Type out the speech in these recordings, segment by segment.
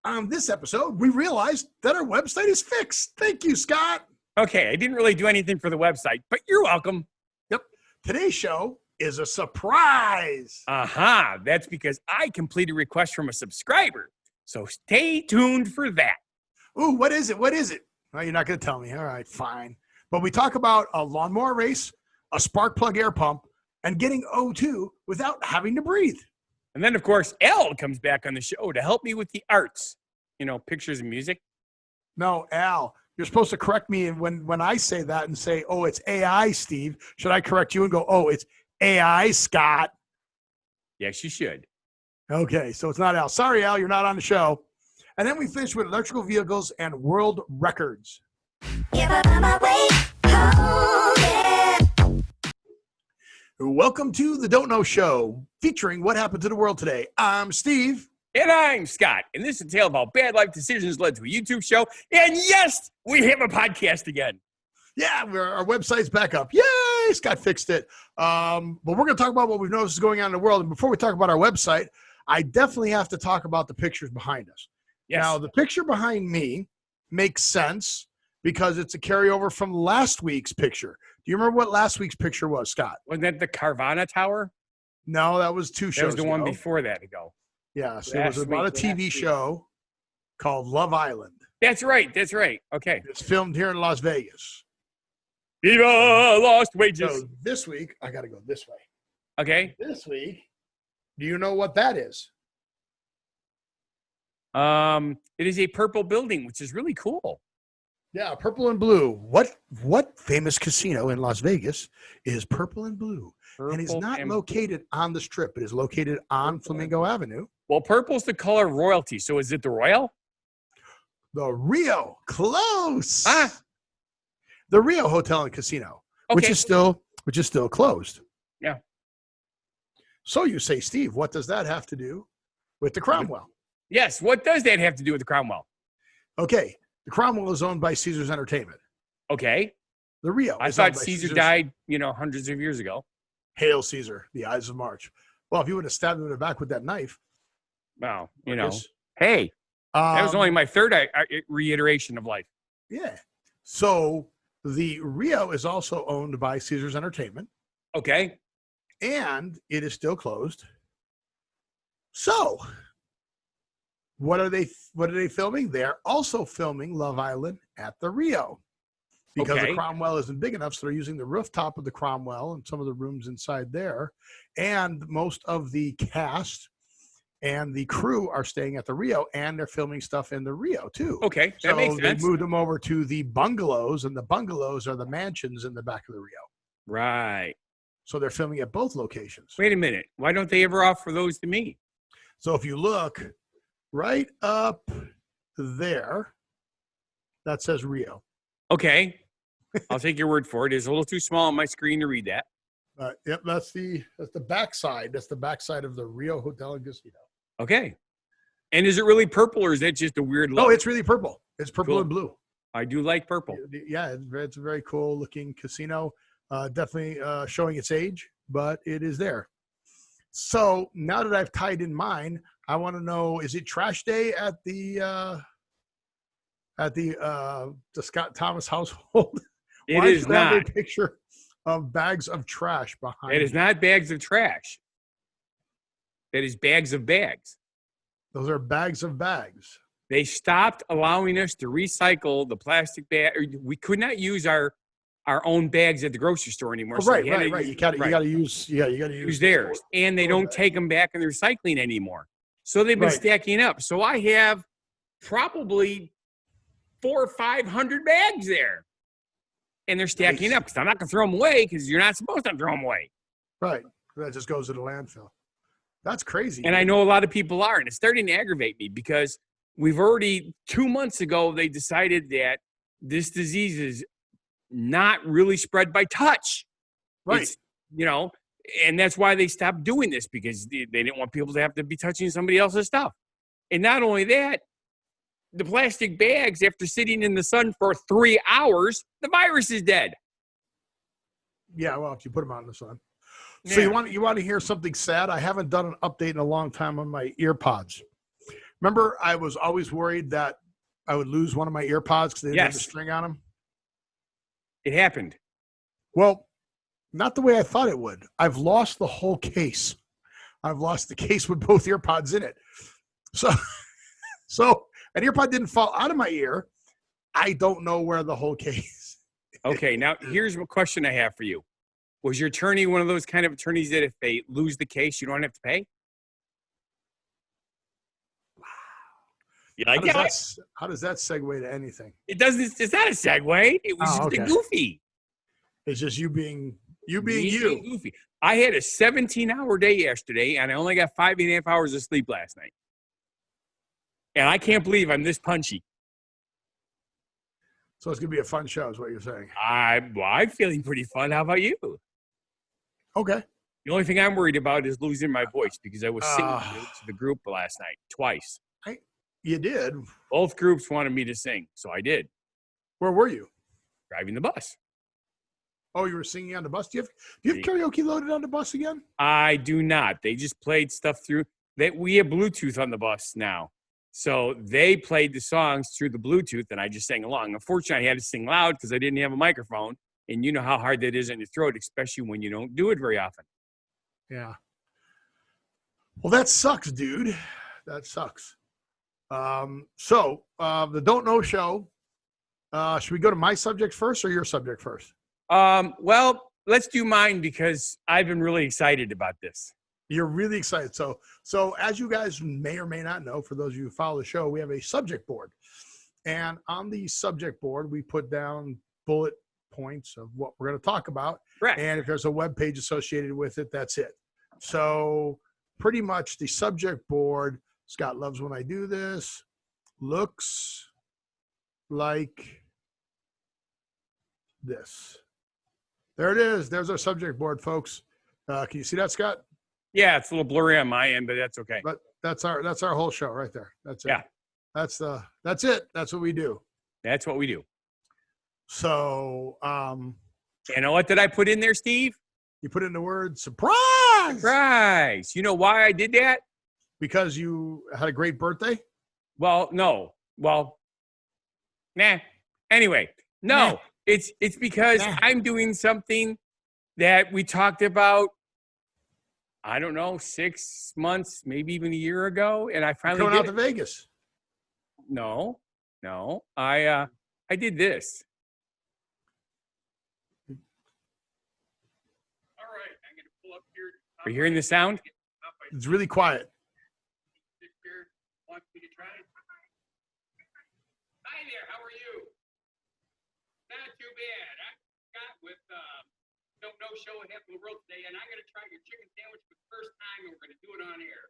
On this episode, we realized that our website is fixed. Thank you, Scott. Okay, I didn't really do anything for the website, but you're welcome. Yep. Today's show is a surprise. Aha, that's because I completed a request from a subscriber. So stay tuned for that. Ooh, what is it? What is it? Well, you're not going to tell me. All right, fine. But we talk about a lawnmower race, a spark plug air pump, and getting O2 without having to breathe. And then, of course, Al comes back on the show to help me with the arts. You know, pictures and music. No, Al, you're supposed to correct me when I say that and say, oh, it's AI, Steve. Should I correct you and go, oh, it's AI, Scott? Yes, you should. Okay, so it's not Al. Sorry, Al, you're not on the show. And then we finish with electrical vehicles and world records. Welcome to the Don't Know Show, featuring what happened to the world today. I'm Steve. And I'm Scott. And this is a tale of how bad life decisions led to a YouTube show. And yes, we have a podcast again. Yeah, our website's back up. Yay, Scott fixed it. But we're going to talk about what we've noticed is going on in the world. And before we talk about our website, I definitely have to talk about the pictures behind us. Yes. Now, the picture behind me makes sense because it's a carryover from last week's picture. Do you remember what last week's picture was, Scott? Wasn't that the Carvana Tower? No, that was two shows That was the ago. one before that ago. Yeah, so it was about a TV show called Love Island. That's right. That's right. Okay. It's filmed here in Las Vegas. Viva Lost Wages. So this week, I got to go this way. Okay. This week, do you know what that is? It is a purple building, which is really cool. Yeah, purple and blue. What famous casino in Las Vegas is purple and blue? And is not located on the Strip. It is located on Flamingo Avenue. Well, purple's the color of royalty. So is it the Royal? The Rio. Close. Ah. The Rio Hotel and Casino, Okay. which is still closed. Yeah. So you say, Steve, what does that have to do with the Cromwell? Yes. What does that have to do with the Cromwell? Okay. The Cromwell is owned by Caesars Entertainment. Okay. The Rio. I thought Caesar died, hundreds of years ago. Hail Caesar, the Ides of March. Well, if you would have stabbed him in the back with that knife. Well, hey, that was only my third reiteration of life. Yeah. So the Rio is also owned by Caesars Entertainment. Okay. And it is still closed. So what are they filming? They're also filming Love Island at the Rio. Because the Cromwell isn't big enough, so they're using the rooftop of the Cromwell and some of the rooms inside there. And most of the cast and the crew are staying at the Rio, and they're filming stuff in the Rio, too. Okay, that makes sense. They moved them over to the bungalows, and the bungalows are the mansions in the back of the Rio. Right. So they're filming at both locations. Wait a minute. Why don't they ever offer those to me? So if you look right up there, that says Rio. Okay. I'll take your word for it. It's a little too small on my screen to read that. Yep, that's the backside. That's the backside of the Rio Hotel and Casino. Okay. And is it really purple, or is that just a weird look? No, it's really purple. It's purple and blue. I do like purple. Yeah, it's a very cool looking casino. Definitely showing its age, but it is there. So now that I've tied in mine, I want to know: is it trash day at the Scott Thomas household? It is not. Have a picture of bags of trash behind. It is not bags of trash. It is bags of bags. Those are bags of bags. They stopped allowing us to recycle the plastic bag. We could not use our own bags at the grocery store anymore. Oh, right. You got to use theirs, and they don't take them back in the recycling anymore. So they've been stacking up. So I have probably 400 or 500 bags there. And they're stacking up because I'm not going to throw them away because you're not supposed to throw them away. Right. That just goes to the landfill. That's crazy. And I know a lot of people are, and it's starting to aggravate me because we've already, 2 months ago, they decided that this disease is not really spread by touch. Right. It's, and that's why they stopped doing this, because they didn't want people to have to be touching somebody else's stuff. And not only that, the plastic bags, after sitting in the sun for 3 hours, the virus is dead. Yeah, well, if you put them out in the sun. Yeah. So you want to hear something sad? I haven't done an update in a long time on my ear pods. Remember, I was always worried that I would lose one of my earpods because they didn't have the string on them. It happened. Well, not the way I thought it would. I've lost the whole case. I've lost the case with both earpods in it. So an earpod didn't fall out of my ear. I don't know where the whole case. Okay, now here's a question I have for you. Was your attorney one of those kind of attorneys that if they lose the case, you don't have to pay? Wow. You like How does that segue to anything? It doesn't. It's not a segue. It was just a goofy. It's just you being you. Goofy. I had a 17-hour day yesterday, and I only got 5.5 hours of sleep last night. And I can't believe I'm this punchy. So it's gonna be a fun show, is what you're saying. I'm feeling pretty fun. How about you? Okay. The only thing I'm worried about is losing my voice because I was singing to the group last night twice. You did? Both groups wanted me to sing, so I did. Where were you? Driving the bus. Oh, you were singing on the bus? Do you have karaoke loaded on the bus again? I do not. They just played stuff through. We have Bluetooth on the bus now. So they played the songs through the Bluetooth, and I just sang along. Unfortunately, I had to sing loud because I didn't have a microphone. And you know how hard that is in your throat, especially when you don't do it very often. Yeah. Well, that sucks, dude. That sucks. So the Don't Know show, should we go to my subject first or your subject first? Well, let's do mine because I've been really excited about this. You're really excited. So as you guys may or may not know, for those of you who follow the show, we have a subject board. And on the subject board, we put down bullet points of what we're going to talk about. Right. And if there's a web page associated with it, that's it. So pretty much the subject board, Scott loves when I do this, looks like this. There it is. There's our subject board, folks. Can you see that, Scott? Yeah, it's a little blurry on my end, but that's okay. But that's our whole show right there. That's it. Yeah. That's it. That's what we do. That's what we do. So, you know what did I put in there, Steve? You put in the word surprise. Surprise. You know why I did that? Because you had a great birthday? Well, no. Well, nah. Anyway, no. Nah. It's because I'm doing something that we talked about, I don't know, 6 months, maybe even a year ago, and I finally going out to Vegas. No. I did this. All right, I'm gonna pull up here. Are you hearing the sound? It's really quiet. Want me to try? Hi there, how are you? Not too bad. I got with Don't Know show at Half of the World today, and I'm going to try your chicken sandwich for the first time, and we're going to do it on air.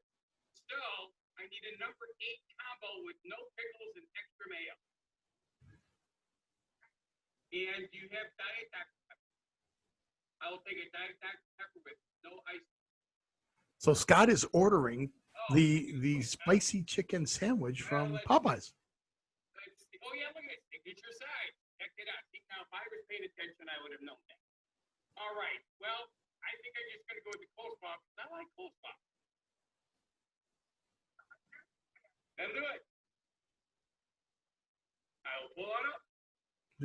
So, I need a number 8 combo with no pickles and extra mayo. And do you have Diet Dr. Pepper? I will take a Diet Dr. Pepper with no ice. So, Scott is ordering the spicy chicken sandwich from Popeyes. Oh, yeah, look at it. It's your side. Check it out. See, now, if I was paying attention, I would have known that. All right. Well, I think I'm just going to go with the coleslaw because I like coleslaw. That'll do it. I will pull on up.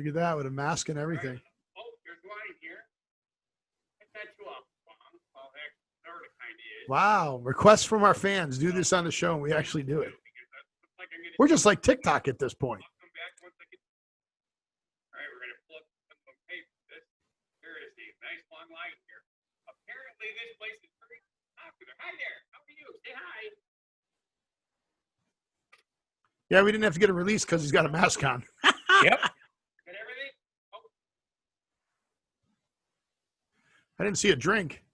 Look at that with a mask and everything. Right. Oh, there's wine here. That's not too long. Well, that sort of kind of is. Wow. Requests from our fans. Do this on the show, and we actually do it. We're just like TikTok at this point. Nice long line here. Apparently, this place is pretty popular. Hi there. How are you? Say hi. Yeah, we didn't have to get a release because he's got a mask on. Yep. Got everything? Oh. I didn't see a drink.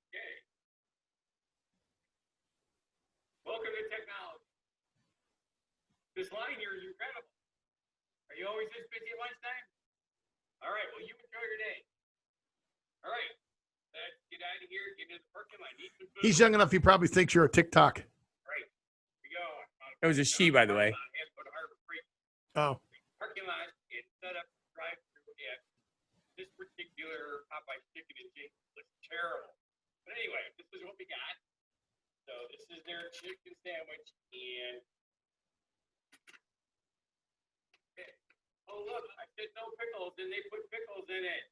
Okay. Welcome to technology. This line here is incredible. Are you always this busy at lunchtime? All right. Well, you enjoy your day. All right, let's get out of here, get into the parking lot, eat some food. He's young enough, he probably thinks you're a TikTok. Right, here we go. That was a she, by the way. Oh. Parking lot is set up to drive through at this particular Popeye chicken and chicken was terrible. But anyway, this is what we got. So this is their chicken sandwich, and Oh, look, I said no pickles, and they put pickles in it.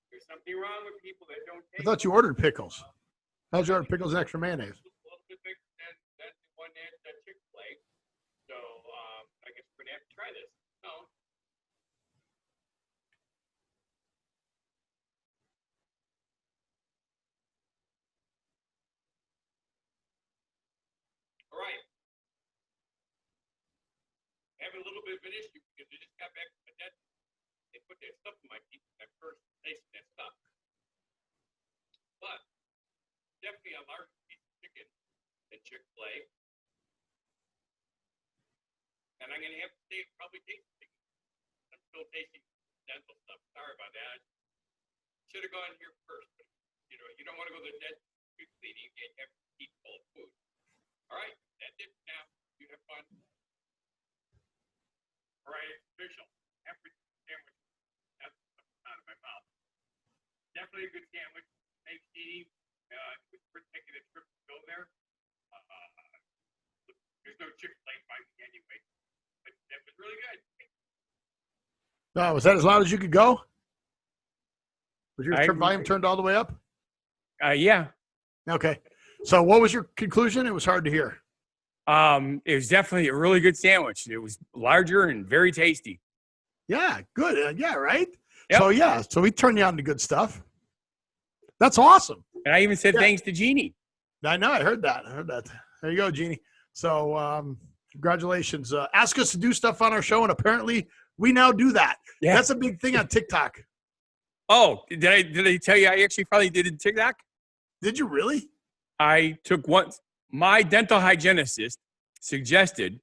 There's something wrong with people that don't take. I thought you ordered pickles. How'd you order pickles and extra mayonnaise? A little bit bigger than the one at Chick-fil-A. So I guess we're gonna have to try this. No. All right. I have a little bit of an issue because I just got back from the dentist. They put that stuff in my teeth when I first tasted that stuff. But definitely a larger piece of chicken than Chick-fil-A. And I'm gonna have to say it probably tastes chicken. I'm still tasting dental stuff. Sorry about that. Should have gone here first, but you don't want to go to the dentist tooth cleaning and have your teeth full of food. All right, that's it now. You have fun. All right, it's official. Every sandwich has out of my mouth. Definitely a good sandwich. Thanks, eating. We're taking a trip to go there. There's no Chick-fil-A by me anyway, but that was really good. Oh, was that as loud as you could go? Was your volume turned all the way up? Yeah. Okay. So what was your conclusion? It was hard to hear. It was definitely a really good sandwich. It was larger and very tasty. Yeah, good. Yeah, right? Yep. So we turned you on to good stuff. That's awesome. And I even said thanks to Jeannie. I know. I heard that. There you go, Jeannie. So congratulations. Ask us to do stuff on our show, and apparently we now do that. Yeah. That's a big thing on TikTok. Oh, did I tell you I actually probably did it TikTok? Did you really? I took once. My dental hygienist suggested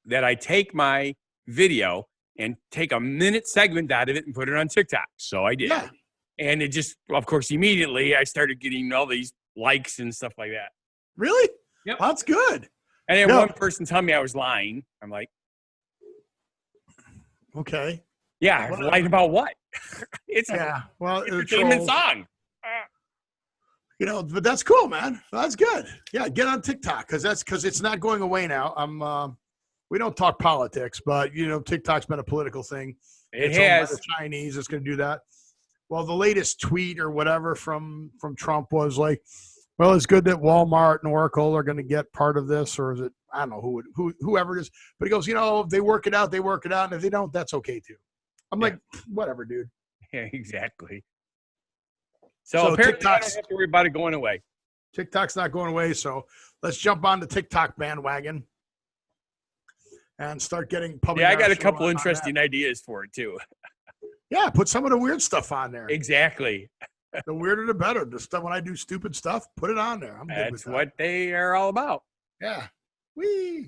that I take my video and take a minute segment out of it and put it on TikTok. So I did. Yeah. And it just, of course, immediately I started getting all these likes and stuff like that. Really? Yep. Well, that's good. And then one person told me I was lying. I'm like, okay. Yeah, I lied about what? It's well, entertainment song. But that's cool, man. That's good. Yeah, get on TikTok because it's not going away now. We don't talk politics, but TikTok's been a political thing. It's has. Owned by the Chinese. It's going to do that. Well, the latest tweet or whatever from Trump was like, well, it's good that Walmart and Oracle are going to get part of this, or is it? I don't know whoever it is. But he goes, if they work it out, and if they don't, that's okay too. I'm like, whatever, dude. Yeah, exactly. So apparently I don't have to worry about it going away. TikTok's not going away, so let's jump on the TikTok bandwagon and start getting public. Yeah, I got a couple interesting ideas for it too. Yeah, put some of the weird stuff on there. Exactly. The weirder the better. The stuff when I do stupid stuff, put it on there. That's what they are all about. Yeah.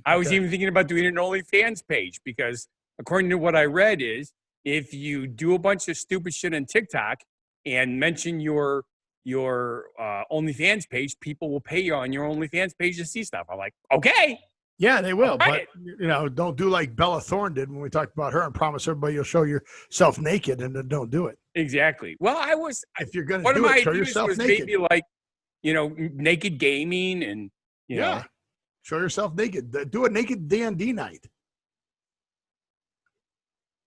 I was even thinking about doing an OnlyFans page because according to what I read is if you do a bunch of stupid shit on TikTok and mention your OnlyFans page, people will pay you on your OnlyFans page to see stuff. I'm like, okay. Yeah, they will. Right. But, don't do like Bella Thorne did when we talked about her and promise everybody you'll show yourself naked and then don't do it. Exactly. Well, if you're going to do it, show yourself naked. Maybe like, naked gaming and, you know. Show yourself naked. Do a naked D&D night.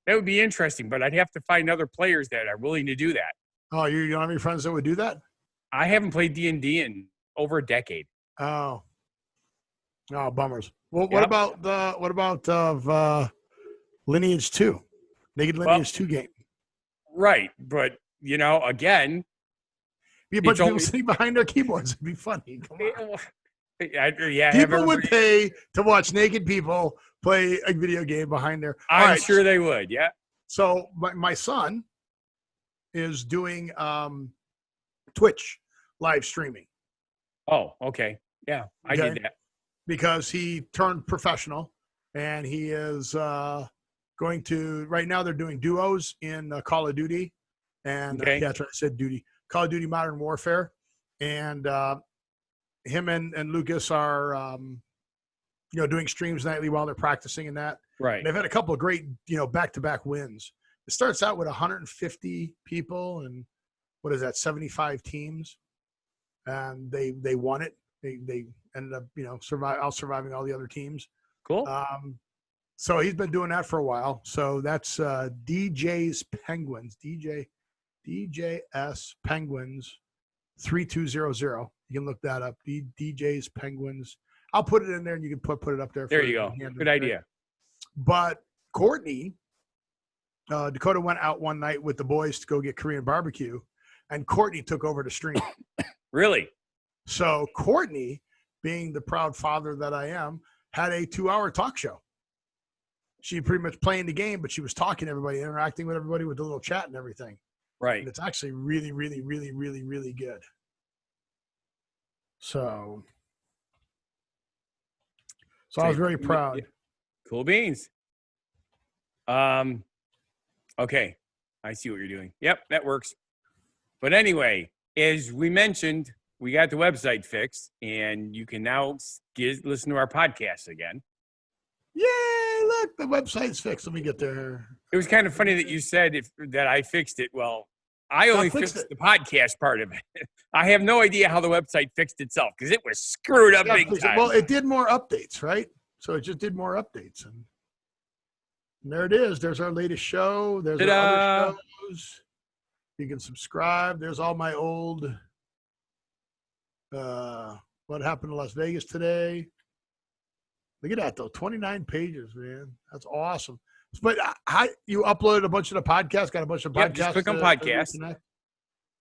That would be interesting, but I'd have to find other players that are willing to do that. Oh, you don't have any friends that would do that? I haven't played D&D in over a decade. Oh, bummers. Well, what about Lineage 2? Naked Lineage 2 game. Right, but again, be a bunch of people sitting behind their keyboards. It'd be funny. Come on. People would pay to watch naked people play a video game behind their. I'm sure they would. Yeah. So my son is doing Twitch live streaming. Oh, okay. Yeah, I did that because he turned professional, and he is going to. Right now, they're doing duos in Call of Duty, and that's right, I said duty. Call of Duty Modern Warfare, and him and Lucas are doing streams nightly while they're practicing and that. Right. And they've had a couple of great back-to-back wins. It starts out with 150 people and 75 teams, and they won it. They ended up surviving all the other teams. Cool. So he's been doing that for a while. So that's DJ's Penguins, DJS Penguins 3200. You can look that up. DJ's Penguins. I'll put it in there, and you can put it up there. There you go. Good idea. But Courtney, Dakota went out one night with the boys to go get Korean barbecue, and Courtney took over the stream. Really? So Courtney, being the proud father that I am, had a 2-hour talk show. She pretty much playing the game, but she was talking to everybody, interacting with everybody with the little chat and everything. Right. And it's actually really, really, really, really, really good. So I was very proud. Cool beans. Okay. I see what you're doing. Yep, that works. But anyway, as we mentioned, we got the website fixed, and you can now listen to our podcast again. Yay, look, the website's fixed. Let me get there. It was kind of funny that you said that I fixed it. Well, I only fixed the podcast part of it. I have no idea how the website fixed itself because it was screwed up big time. Well, it did more updates, right? So it just did more updates. And there it is. There's our latest show. There's our other shows. You can subscribe. There's all my old what happened in Las Vegas today. Look at that, though. 29 pages, man. That's awesome. But you uploaded a bunch of the podcasts, got a bunch of podcasts. Just click on podcast.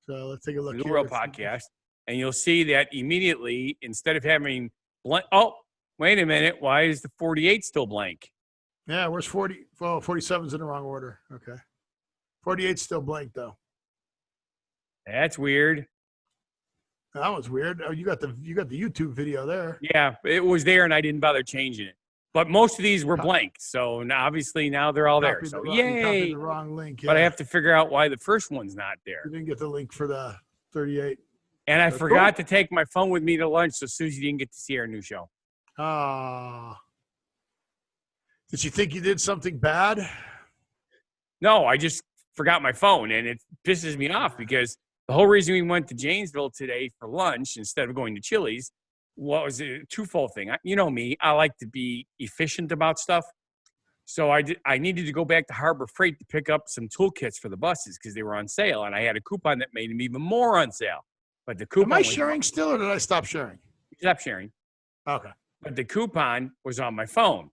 So let's take a look here. Real podcast. And you'll see that immediately, instead of having blank, oh, wait a minute. Why is the 48 still blank? Yeah, where's 40? Well, 47's in the wrong order. Okay. 48's still blank, though. That's weird. That was weird. Oh, you got the YouTube video there. Yeah, it was there, and I didn't bother changing it. But most of these were blank, so obviously now they're all there. So yay! Copied the wrong link. Yeah. But I have to figure out why the first one's not there. You didn't get the link for the 38. And I forgot to take my phone with me to lunch, so Susie didn't get to see our new show. Did you think you did something bad? No, I just forgot my phone, and it pisses me off because the whole reason we went to Janesville today for lunch instead of going to Chili's was a twofold thing. You know me, I like to be efficient about stuff. So I needed to go back to Harbor Freight to pick up some toolkits for the buses because they were on sale, and I had a coupon that made them even more on sale. But the coupon. Am I sharing still, or did I stop sharing? Stop sharing. Okay. But the coupon was on my phone.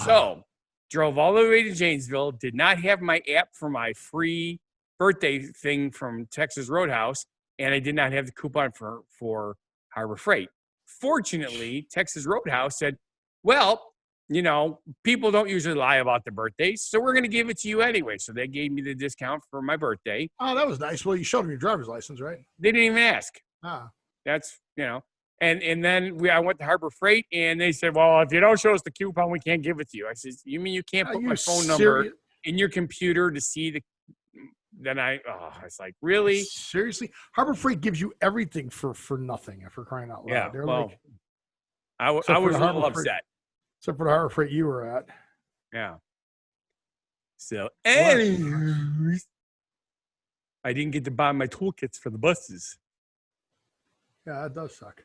So drove all the way to Janesville, did not have my app for my free birthday thing from Texas Roadhouse, and I did not have the coupon for Harbor Freight. Fortunately, Texas Roadhouse said, well, you know, people don't usually lie about their birthdays, so we're going to give it to you anyway. So they gave me the discount for my birthday. Oh, that was nice. Well, you showed them your driver's license, right? They didn't even ask. That's, you know. And then I went to Harbor Freight, and they said, well, if you don't show us the coupon, we can't give it to you. I said, you mean you can't put my phone number in your computer to see the – then it's like, really? Seriously? Harbor Freight gives you everything for nothing, for crying out loud. Yeah, They're well, like, I was a little upset. Except for the Harbor Freight you were at. Yeah. So, anyways, I didn't get to buy my toolkits for the buses. Yeah, that does suck.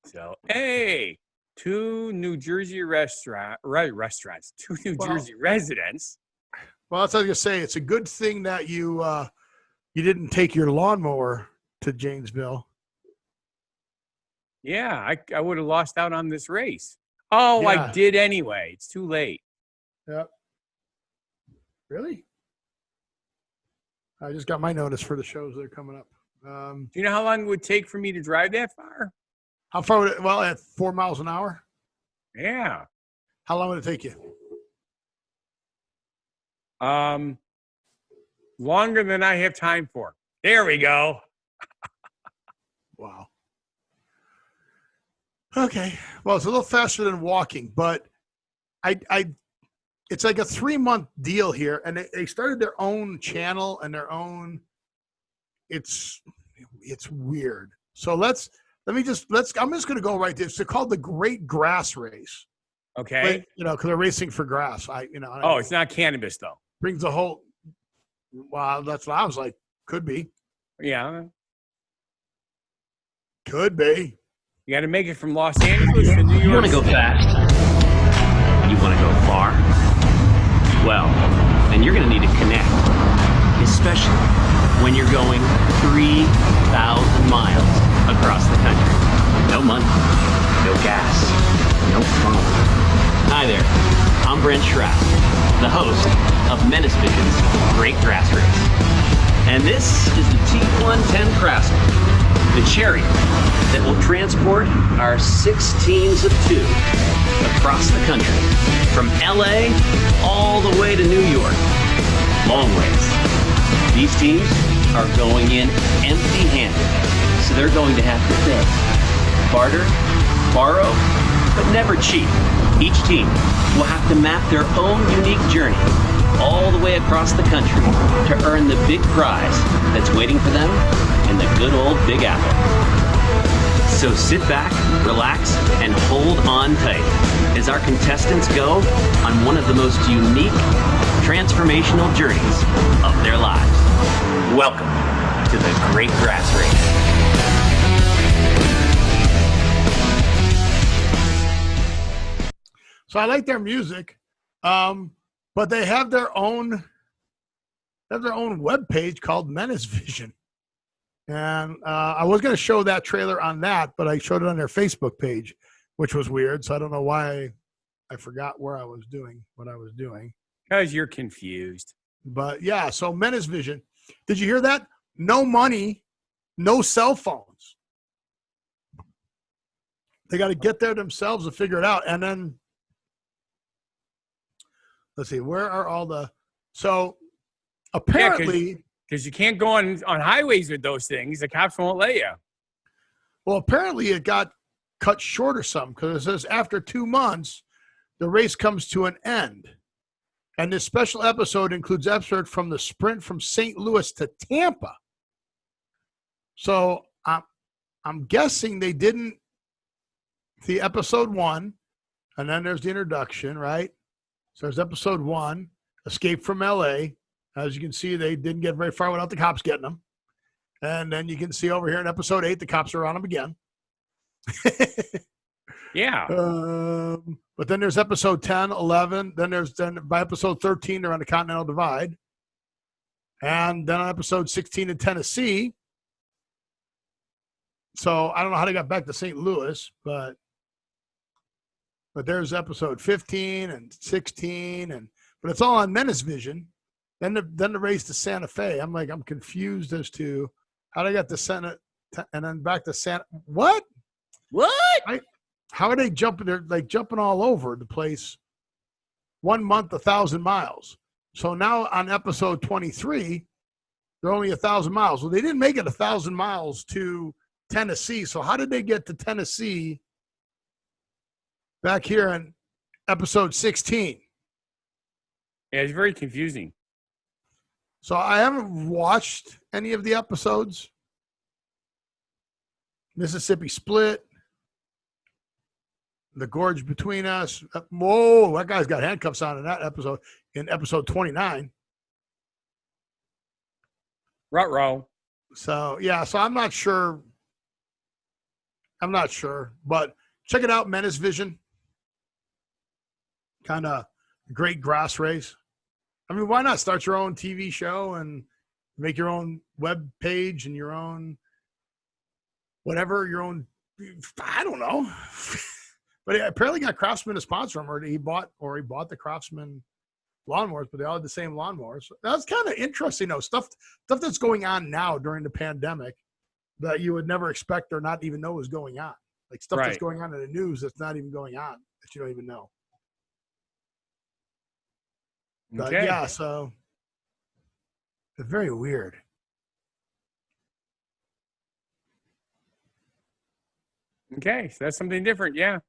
So, hey, two New Jersey residents. Well, that's what I was going to say. It's a good thing that you didn't take your lawnmower to Janesville. Yeah, I would have lost out on this race. Oh, yeah. I did anyway. It's too late. Yep. Really? I just got my notice for the shows that are coming up. Do you know how long it would take for me to drive that far? How far would it? Well, at 4 miles an hour. Yeah. How long would it take you? Longer than I have time for. There we go. Wow. Okay. Well, it's a little faster than walking, but it's like a 3-month deal here, and they started their own channel and their own. It's weird. So I'm just going to go right there. It's called the Great Grass Race. Okay. But, because they're racing for grass. It's not cannabis though. Brings the whole. Wow, that's what I was like. Could be. Yeah. Could be. You got to make it from Los Angeles to New York. You want to go fast. You You want to go far? Well, then you're going to need to connect, especially when you're going 3,000 miles across the country. No money, no gas, no phone. Hi there, I'm Brent Schrapp, the host of Menace Vision's Great Grass Race. And this is the T110 Craftsman, the chariot that will transport our 6 teams of 2 across the country, from LA all the way to New York. Long ways. These teams are going in empty-handed, so they're going to have to beg, barter, borrow, but never cheat. Each team will have to map their own unique journey all the way across the country to earn the big prize that's waiting for them in the good old Big Apple. So sit back, relax, and hold on tight as our contestants go on one of the most unique, transformational journeys of their lives. Welcome to the Great Grass Race. So I like their music, but they have their own web page called Menace Vision. And I was going to show that trailer on that, but I showed it on their Facebook page, which was weird. So I don't know why I forgot what I was doing. Because you're confused. But yeah, so Menace Vision. Did you hear that? No money, no cell phones. They got to get there themselves to figure it out. And then, let's see, where are all the, so apparently. Because you can't go on highways with those things. The cops won't let you. Well, apparently it got cut short or something, because it says after 2 months, the race comes to an end. And this special episode includes excerpts from the sprint from St. Louis to Tampa. So I'm guessing they didn't, the episode 1, and then there's the introduction, right? So there's episode 1, Escape from LA. As you can see, they didn't get very far without the cops getting them. And then you can see over here in episode 8, the cops are on them again. Yeah. But then there's episode 10, 11. Then by episode 13, they're on the Continental Divide. And then on episode 16 in Tennessee. So I don't know how they got back to St. Louis, but there's episode 15 and 16, but it's all on Menace Vision. Then the race to Santa Fe. I'm confused as to how they got to Santa and then back to Santa. What? How are they jumping? They're like jumping all over the place. 1 month, 1,000 miles. So now on episode 23, they're only 1,000 miles. Well, they didn't make it 1,000 miles to Tennessee. So how did they get to Tennessee back here in episode 16? Yeah, it's very confusing. So I haven't watched any of the episodes. Mississippi Split, The Gorge Between Us. Whoa, that guy's got handcuffs on in that episode, in episode 29. Ruh-roh. So, yeah, so I'm not sure, but check it out, Menace Vision. Kind of great grass race. I mean, why not start your own TV show and make your own web page and your own whatever, your own, I don't know. But he apparently got Craftsman to sponsor him, or he bought the Craftsman lawnmowers, but they all had the same lawnmowers. That's kind of interesting, though. Stuff that's going on now during the pandemic that you would never expect or not even know was going on. Like stuff that's going on in the news that's not even going on that you don't even know. But yeah, so it's very weird. Okay, so that's something different, yeah.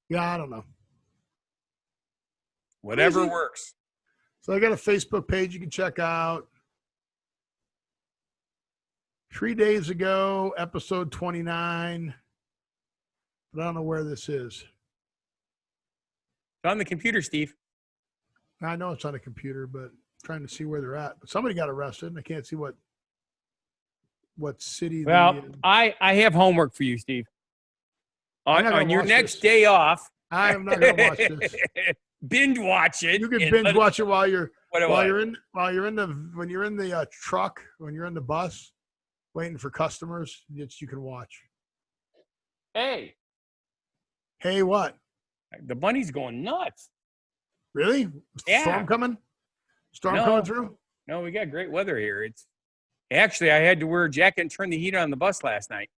Yeah, I don't know. Whatever works. So I got a Facebook page you can check out. 3 days ago, episode 29. But I don't know where this is. It's on the computer, Steve. I know it's on a computer, but I'm trying to see where they're at. But somebody got arrested, and I can't see what city. Well, I have homework for you, Steve. On your next day off, I am not going to watch this. Binge watch it. You can binge watch it while you're in the truck, when you're in the bus, waiting for customers. You can watch. Hey, what? the bunny's going nuts. Really? Yeah. Storm coming? Coming through? No, we got great weather here. It's actually, I had to wear a jacket and turn the heat on the bus last night.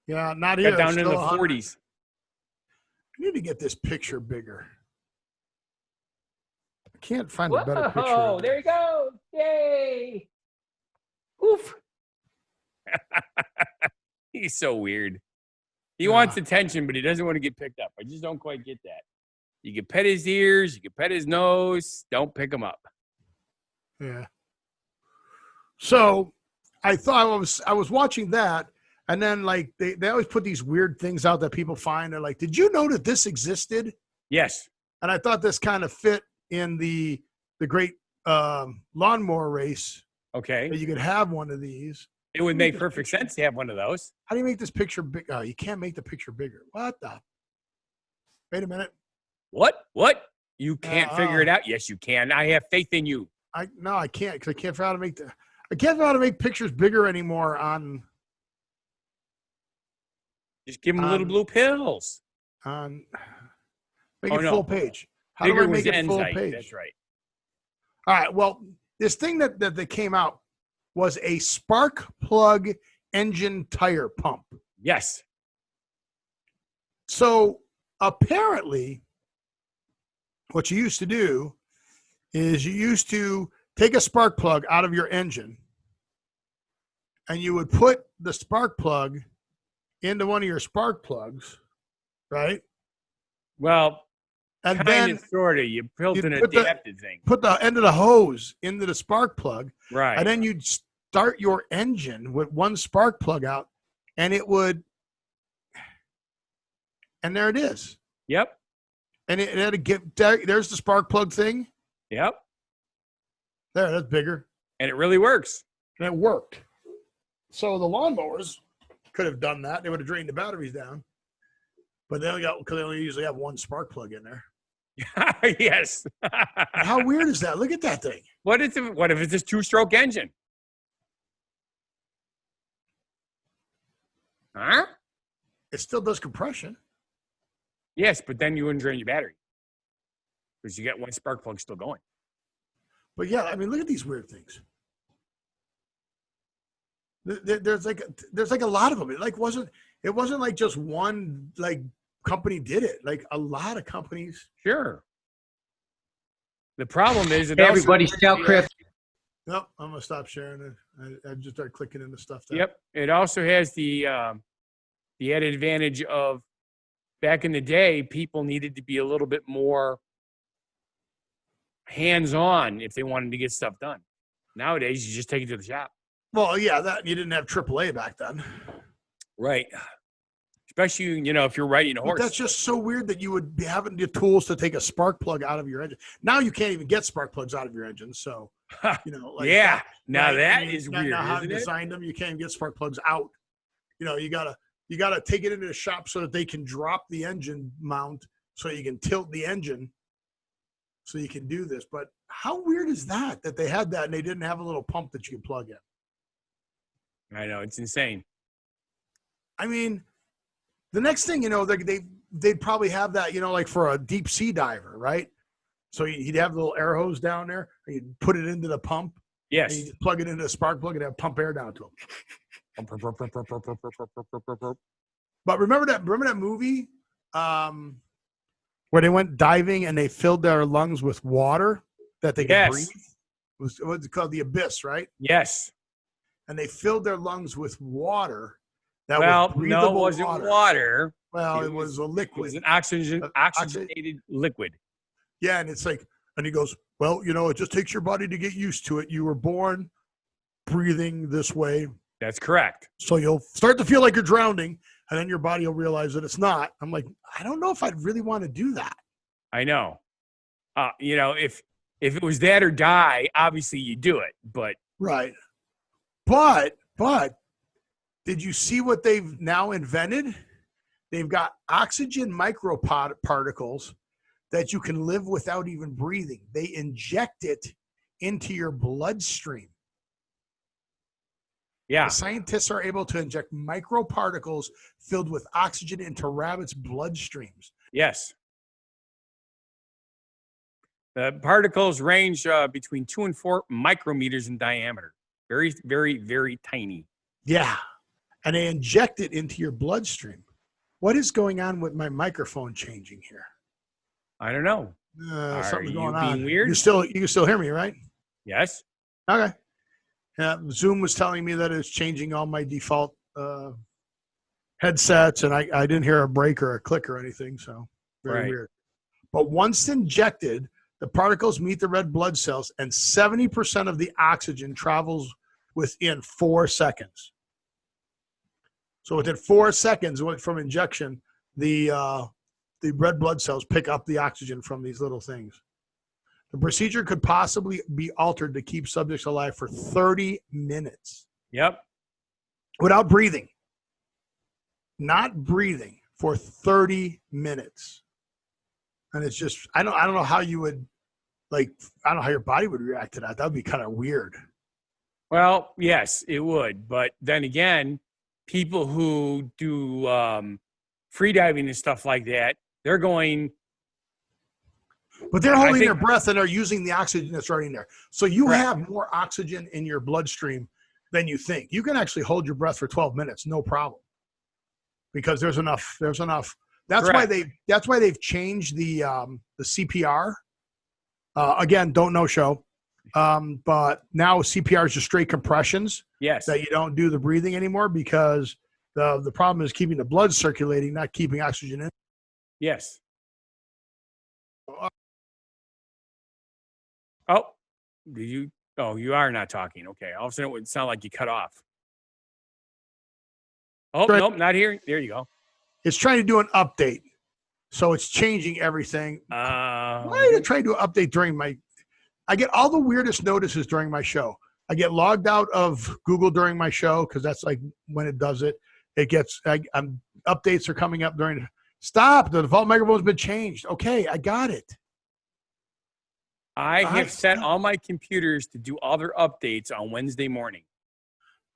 Yeah, not here. Got down into the 40s. I need to get this picture bigger. I can't find a better picture. Oh, there you go. Yay. Oof. He's so weird. He wants attention, but he doesn't want to get picked up. I just don't quite get that. You can pet his ears. You can pet his nose. Don't pick him up. Yeah. So I thought I was watching that. And then, like, they always put these weird things out that people find. They're like, did you know that this existed? Yes. And I thought this kind of fit in the great lawnmower race. Okay. That you could have one of these. It would make perfect sense to have one of those. How do you make this picture big? Oh, you can't make the picture bigger. What the? Wait a minute. What? You can't figure it out? Yes, you can. I have faith in you. No, I can't, because I can't figure out how to make pictures bigger anymore on. Just give them little blue pills. Make it full page. How do I make it full page? That's right. All right. Well, this thing that they came out was a spark plug engine tire pump. Yes. So apparently, what you used to do is you used to take a spark plug out of your engine, and you would put the spark plug into one of your spark plugs, right? Well, and kind of, sort of. You built an adapted thing. Put the end of the hose into the spark plug, right? And then you'd start your engine with one spark plug out, and it would, and there it is. Yep. And it had to get there's the spark plug thing. Yep. There, that's bigger. And it really works. And it worked. So the lawnmowers could have done that. They would have drained the batteries down. But they only usually have one spark plug in there. Yes. How weird is that? Look at that thing. What if it's a 2-stroke engine? Huh? It still does compression. Yes, but then you wouldn't drain your battery because you got one spark plug still going. But yeah, I mean, look at these weird things. There's like a lot of them. It wasn't like just one company did it. Like a lot of companies. Sure. The problem is that everybody shout Chris. Nope, I'm gonna stop sharing it. I just started clicking into stuff. Yep. It also has the added advantage of back in the day, people needed to be a little bit more hands-on if they wanted to get stuff done. Nowadays, you just take it to the shop. Well, yeah, that you didn't have AAA back then. Right. Especially, if you're riding a horse. But that's just so weird that you would be having the tools to take a spark plug out of your engine. Now you can't even get spark plugs out of your engine. So, yeah. Now that is weird. Now how to design them, you can't even get spark plugs out. You gotta take it into the shop so that they can drop the engine mount so you can tilt the engine so you can do this. But how weird is that they had that and they didn't have a little pump that you can plug in? I know, it's insane. I mean, the next thing, they'd probably have that, like for a deep sea diver, right? So you'd have the little air hose down there and you'd put it into the pump. Yes. And you'd plug it into a spark plug and have pump air down to them. But remember that movie where they went diving and they filled their lungs with water that they could breathe? It was called The Abyss, right? Yes. And they filled their lungs with water. It wasn't water. Well, it was a liquid. It was an oxygenated liquid. Yeah, and it's like, and he goes, well, it just takes your body to get used to it. You were born breathing this way. That's correct. So you'll start to feel like you're drowning, and then your body will realize that it's not. I'm like, I don't know if I'd really want to do that. I know. If it was that or die, obviously you do it. But right. But did you see what they've now invented? They've got oxygen microparticles that you can live without even breathing. They inject it into your bloodstream. Yeah. The scientists are able to inject microparticles filled with oxygen into rabbits' bloodstreams. Yes. The particles range between 2 and 4 micrometers in diameter. Very, very, very tiny. Yeah. And they inject it into your bloodstream. What is going on with my microphone changing here? I don't know. Something's going being on. weird? You can still hear me, right? Yes. Okay. Zoom was telling me that it's changing all my default headsets, and I didn't hear a break or a click or anything, so very weird. But once injected, the particles meet the red blood cells, and 70% of the oxygen travels within 4 seconds. So within 4 seconds from injection, the red blood cells pick up the oxygen from these little things. The procedure could possibly be altered to keep subjects alive for 30 minutes. Yep. Without breathing. Not breathing for 30 minutes. And it's just, I don't know how you would, I don't know how your body would react to that. That would be kind of weird. Well, yes, it would. But then again, people who do freediving and stuff like that, they're going. But they're holding their breath and they're using the oxygen that's already in there. So you have more oxygen in your bloodstream than you think. You can actually hold your breath for 12 minutes, no problem. Because there's enough. That's why they've changed the CPR. Again, don't know show. But now CPR is just straight compressions. Yes. That you don't do the breathing anymore because the problem is keeping the blood circulating, not keeping oxygen in. Yes. Oh, did you? Oh, you are not talking. Okay. All of a sudden, it would sound like you cut off. Oh, nope, not here. There you go. It's trying to do an update. So it's changing everything. Why did it try to do an update during I get all the weirdest notices during my show. I get logged out of Google during my show because that's like when it does it. It gets, updates are coming up during. Stop. The default microphone's been changed. Okay, I got it. I have set all my computers to do all their updates on Wednesday morning.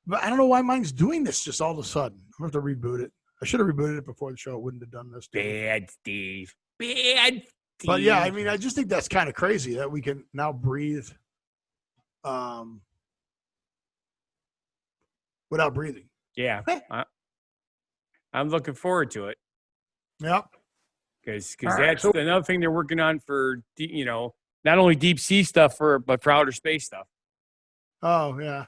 But I don't know why mine's doing this just all of a sudden. I'm going to have to reboot it. I should have rebooted it before the show. It wouldn't have done this. Bad Steve. Bad Steve. But yeah, I mean, I just think that's kind of crazy that we can now breathe without breathing. Yeah. I'm looking forward to it. Yep. Because that's another thing they're working on for, not only deep sea stuff, but for outer space stuff. Oh, yeah.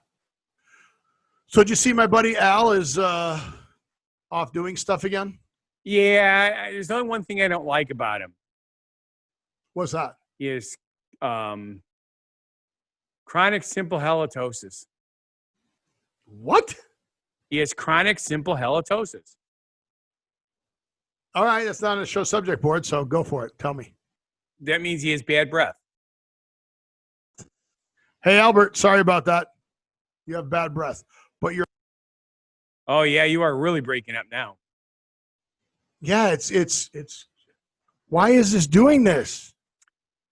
So did you see my buddy Al is off doing stuff again? Yeah. There's only one thing I don't like about him. What's that? Is chronic simple halitosis. What? He has chronic simple halitosis. All right, that's not on the show subject board, so go for it. Tell me. That means he has bad breath. Hey, Albert, sorry about that. You have bad breath, but you're. Oh yeah, you are really breaking up now. Yeah, it's. Why is this doing this?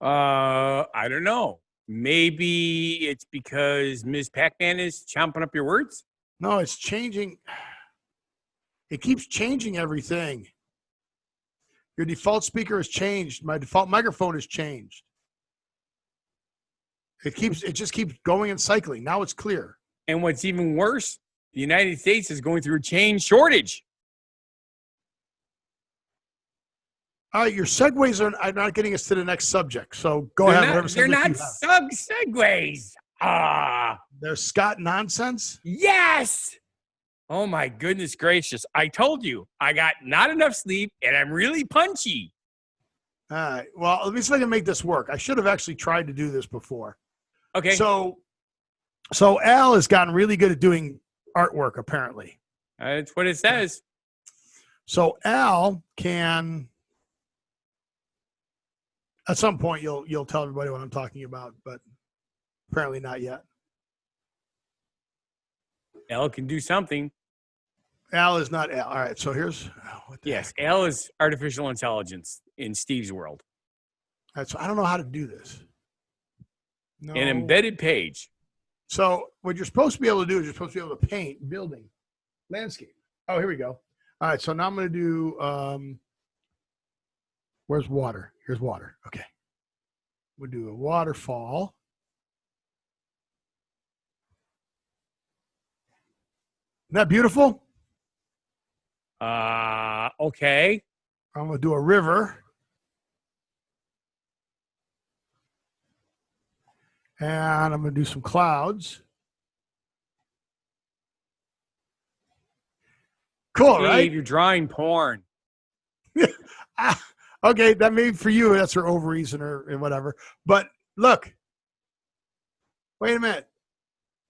I don't know. Maybe it's because Ms. Pac-Man is chomping up your words. No, it's changing. It keeps changing everything. Your default speaker has changed. My default microphone has changed. It just keeps going and cycling. Now it's clear. And what's even worse, the United States is going through a chain shortage. All right, your segues are not getting us to the next subject. So go ahead. They're not segues. They're Scott nonsense? Yes. Oh, my goodness gracious. I told you, I got not enough sleep, and I'm really punchy. All right. Well, let me see if I can make this work. I should have actually tried to do this before. Okay. So Al has gotten really good at doing artwork, apparently. That's what it says. So Al can, at some point, you'll tell everybody what I'm talking about, but apparently not yet. Al can do something. Al is not Al. All right, so here's what the Yes, heck? Al is artificial intelligence in Steve's world. All right, so I don't know how to do this. No. An embedded page. So what you're supposed to be able to do is you're supposed to be able to paint building, landscape. Oh, here we go. All right, so now I'm going to do, where's water? Here's water. Okay. We'll do a waterfall. Isn't that beautiful? Okay. I'm going to do a river. And I'm going to do some clouds. Cool, Steve, right? you're drawing porn. Okay, that may be for you. That's her ovaries and whatever. But look. Wait a minute.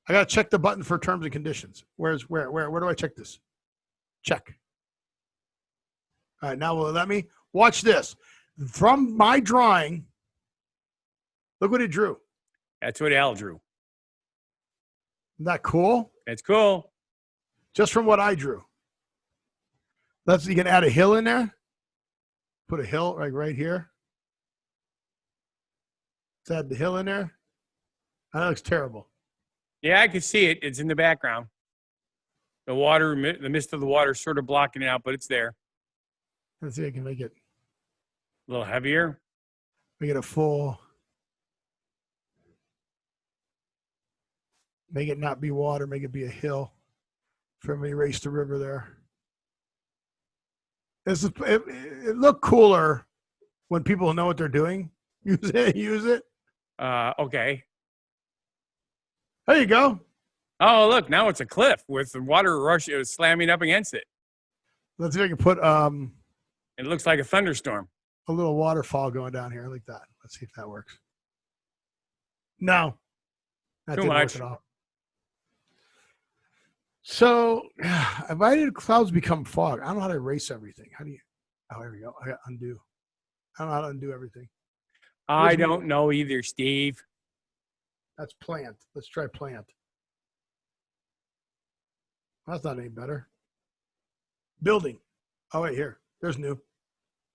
I got to check the button for terms and conditions. Where do I check this? Check. All right, now will it let me? Watch this. From my drawing, look what it drew. That's what Al drew. Isn't that cool? That's cool. Just from what I drew. You can add a hill in there. Put a hill right here. Let's add the hill in there. That looks terrible. Yeah, I can see it. It's in the background. The water, the mist of the water is sort of blocking it out, but it's there. Let's see if I can make it A little heavier. a full. Make it not be water. Make it be a hill. For me, erase the river there. It looked cooler when people know what they're doing. Use it. Okay. There you go. Oh, look, now it's a cliff with the water rush slamming up against it. Let's see if I can put It looks like a thunderstorm. a little waterfall going down here like that. Let's see if that works. No. That Too didn't much. work at all. So, why did clouds become fog? I don't know how to erase everything. How do you? Oh, here we go. I got undo. I don't know how to undo everything. I don't know either, Steve. That's plant. Let's try plant. That's not any better. Building. Oh, wait, here. There's new.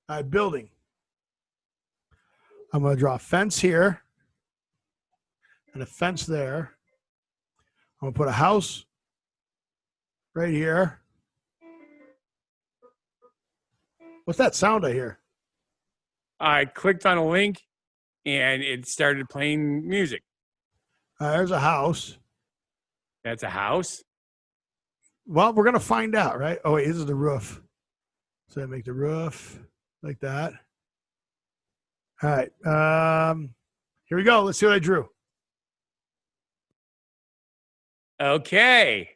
All right, building. I'm going to draw a fence here and a fence there. I'm going to put a house right here. What's that sound I hear? I clicked on a link and it started playing music. There's a house. That's a house. Well, we're going to find out, right? Oh, wait, this is the roof. So I make the roof like that. All right. Here we go. Let's see what I drew. Okay.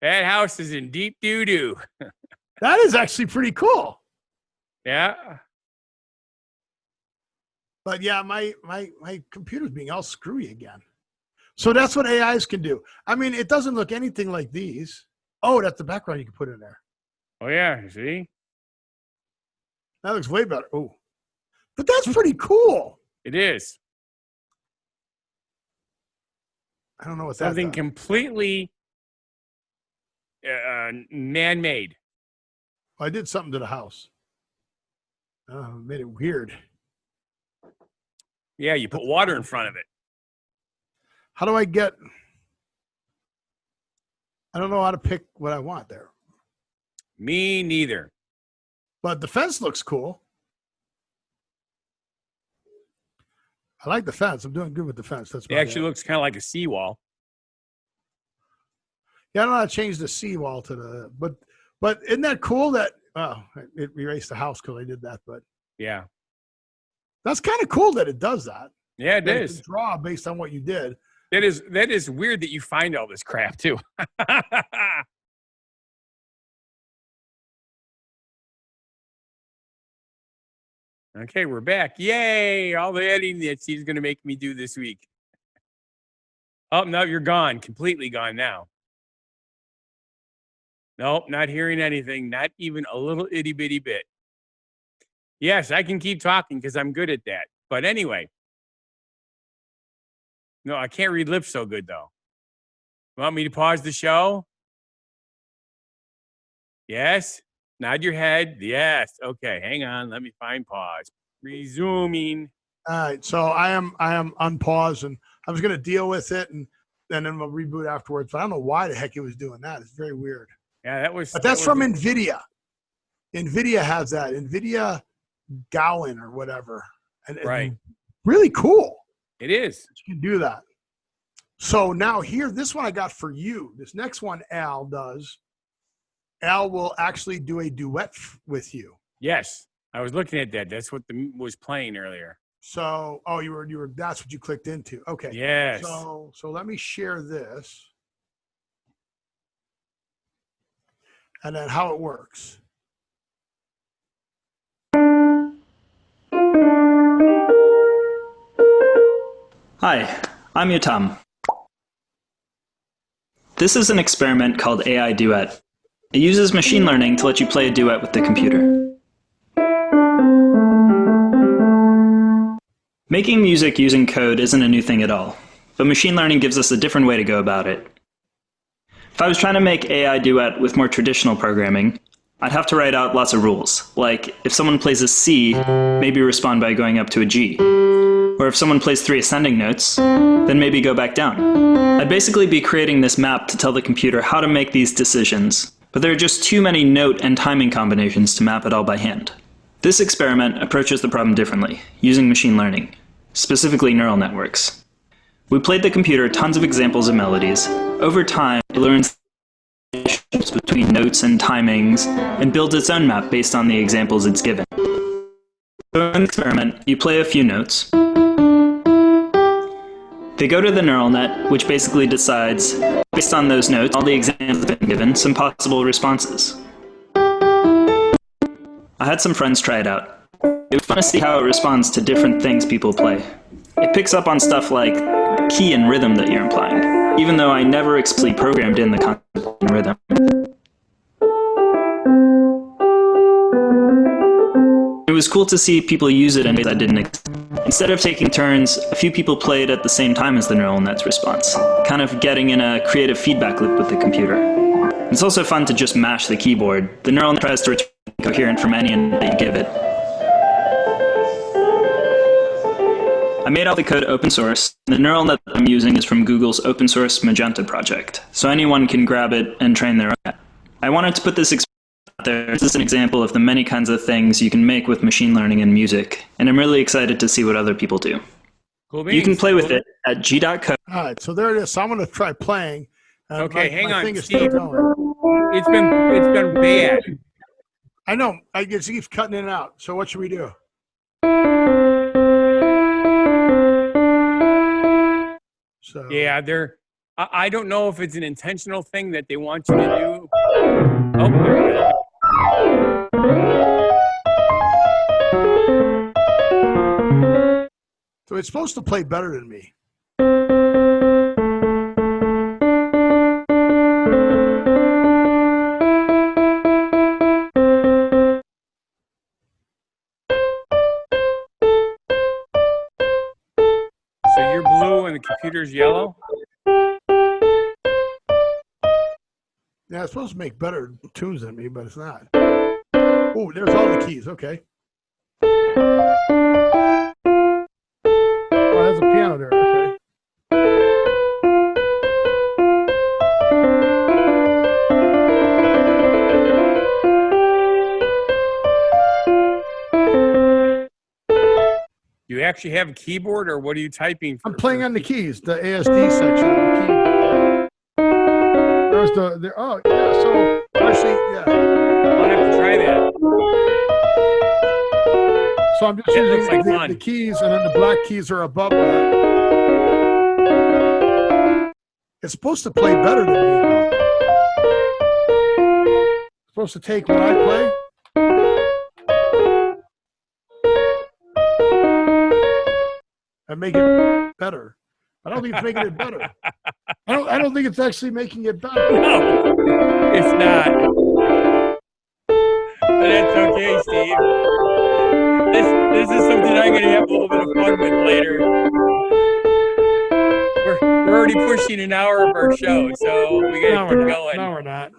That house is in deep doo-doo. That is actually pretty cool. Yeah. But yeah, my computer's being all screwy again. So that's what AIs can do. I mean, it doesn't look anything like these. Oh, that's the background you can put in there. Oh, yeah. See? That looks way better. Oh, but that's pretty cool. It is. I don't know what Something that's completely man-made. I did something to the house. Made it weird. Yeah, you put water in front of it. How do I get? I don't know how to pick what I want there. Me neither. But the fence looks cool. I like the fence. I'm doing good with the fence. That's It actually looks kind of like a seawall. Yeah, I don't know how to change the seawall to the but isn't that cool that it erased the house because I did that, but Yeah. that's kind of cool that it does that. Yeah, it That is. can draw based on what you did. That is weird that you find all this crap too. Okay, we're back. Yay! All the editing that Steve's going to make me do this week. Oh, no, you're gone. Completely gone now. Nope, not hearing anything. Not even a little itty bitty bit. Yes, I can keep talking because I'm good at that. But anyway. No, I can't read lips so good, though. Want me to pause the show? Yes. Nod your head. Yes. Okay. Hang on. Let me find pause. Resuming. All right. So I am unpaused, and I was going to deal with it, and then we'll reboot afterwards. But I don't know why the heck it was doing that. It's very weird. Yeah, that was. But that's from NVIDIA. NVIDIA has that. NVIDIA Gowan or whatever. And right. Really cool. It is. You can do that. So now here, this one I got for you. This next one Al does. Al will actually do a duet with you. Yes. I was looking at that. That's what was playing earlier. So, oh, you were. That's what you clicked into. Okay. Yes. So let me share this, and then how it works. Hi, I'm Yotam. This is an experiment called AI Duet. It uses machine learning to let you play a duet with the computer. Making music using code isn't a new thing at all, but machine learning gives us a different way to go about it. If I was trying to make AI Duet with more traditional programming, I'd have to write out lots of rules, like if someone plays a C, maybe respond by going up to a G. Or if someone plays 3 ascending notes, then maybe go back down. I'd basically be creating this map to tell the computer how to make these decisions, but there are just too many note and timing combinations to map it all by hand. This experiment approaches the problem differently, using machine learning, specifically neural networks. We played the computer tons of examples of melodies. Over time, it learns the relationships between notes and timings, and builds its own map based on the examples it's given. So in the experiment, you play a few notes. They go to the neural net, which basically decides, based on those notes, all the examples have been given, some possible responses. I had some friends try it out. It was fun to see how it responds to different things people play. It picks up on stuff like key and rhythm that you're implying, even though I never explicitly programmed in the concept and rhythm. It was cool to see people use it in ways I didn't expect. Instead of taking turns, a few people played at the same time as the neural net's response, kind of getting in a creative feedback loop with the computer. It's also fun to just mash the keyboard. The neural net tries to return coherent from any input that you give it. I made all the code open source. The neural net that I'm using is from Google's open source Magenta project, so anyone can grab it and train their own. I wanted to put this experiment out there. This is an example of the many kinds of things you can make with machine learning and music, and I'm really excited to see what other people do. Cool. You can play with it at g.co. All right, so there it is. So I'm going to try playing. Okay, hang on, thing is Steve. still going. It's been bad. I know. It keeps cutting in and out. So what should we do? So Yeah, I don't know if it's an intentional thing that they want you to do. Oh, there we go. So it's supposed to play better than me. So you're blue and the computer's yellow? Yeah, it's supposed to make better tunes than me, but it's not. Oh, there's all the keys. Okay. Oh, there's a piano there. Okay. You actually have a keyboard, or what are you typing? I'm playing on the keys, the ASD section of the key. There's oh, yeah, so actually, yeah. I'll have to try that. So I'm just That using looks like fun. the keys, and then the black keys are above that. It's supposed to play better than me, though. It's supposed to take what I play. And make it better. I don't think it's making it better. I don't think it's actually making it better. No, it's not. But that's okay, Steve. This is something I'm going to have a little bit of fun with later. We're already pushing an hour of our show, so we got to keep going. No, we're not.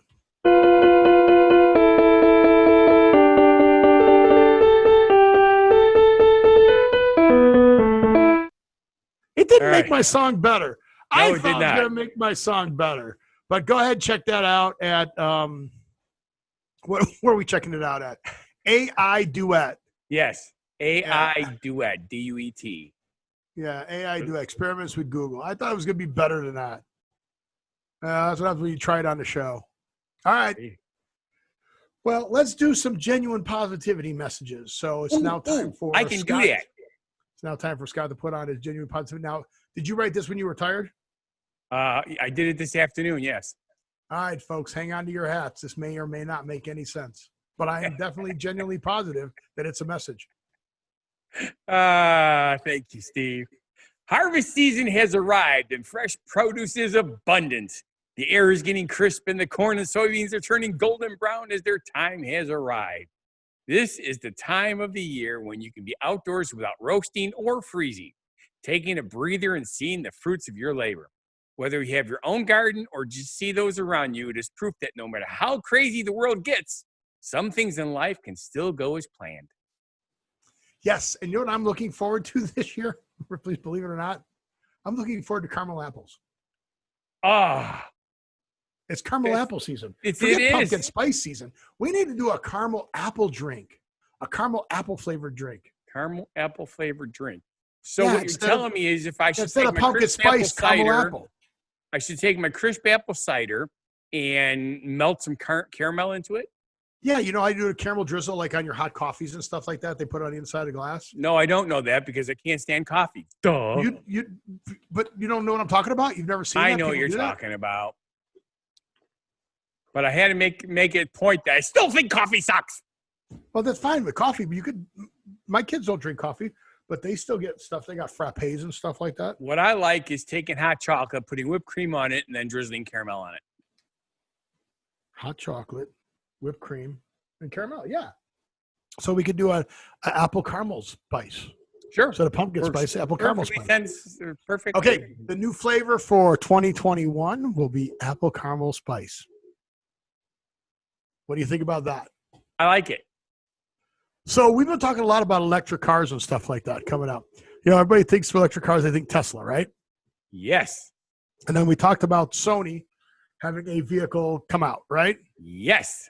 didn't make my song better. No, I it thought did it was not. going to make my song better. But go ahead, check that out at where are we checking it out at? AI Duet. Yes. AI Duet. DUET. Yeah, AI Duet. Experiments with Google. I thought it was going to be better than that. That's what happens when you try it on the show. All right. Well, let's do some genuine positivity messages. So it's now time for I can Scott. do that. It's now time for Scott to put on his genuine positivity. Now, did you write this when you were tired? I did it this afternoon, yes. All right, folks, hang on to your hats. This may or may not make any sense, but I am definitely genuinely positive that it's a message. Thank you, Steve. Harvest season has arrived and fresh produce is abundant. The air is getting crisp and the corn and soybeans are turning golden brown as their time has arrived. This is the time of the year when you can be outdoors without roasting or freezing, taking a breather and seeing the fruits of your labor. Whether you have your own garden or just see those around you, it is proof that no matter how crazy the world gets, some things in life can still go as planned. Yes, and you know what I'm looking forward to this year? Please believe it or not, I'm looking forward to caramel apples. It's caramel apple season. Forget pumpkin spice season. We need to do a caramel apple drink, a caramel apple flavored drink. Caramel apple flavored drink. So what you're telling me is if I should instead take of my pumpkin crisp spice apple cider, caramel apple. I should take my crisp apple cider and melt some caramel into it? Yeah, you know how you do a caramel drizzle like on your hot coffees and stuff like that? They put it on the inside of the glass? No, I don't know that because I can't stand coffee. Duh. But you don't know what I'm talking about? You've never seen that? I know what you're talking about. But I had to make it point that I still think coffee sucks. Well, that's fine with coffee, but my kids don't drink coffee, but they still get stuff. They got frappes and stuff like that. What I like is taking hot chocolate, putting whipped cream on it, and then drizzling caramel on it. Hot chocolate, whipped cream, and caramel. Yeah. So we could do a apple caramel spice. Sure. So the pumpkin spice, apple caramel spice. Perfect. Okay. The new flavor for 2021 will be apple caramel spice. What do you think about that? I like it. So we've been talking a lot about electric cars and stuff like that coming up. You know, everybody thinks of electric cars, they think Tesla, right? Yes. And then we talked about Sony having a vehicle come out, right? Yes.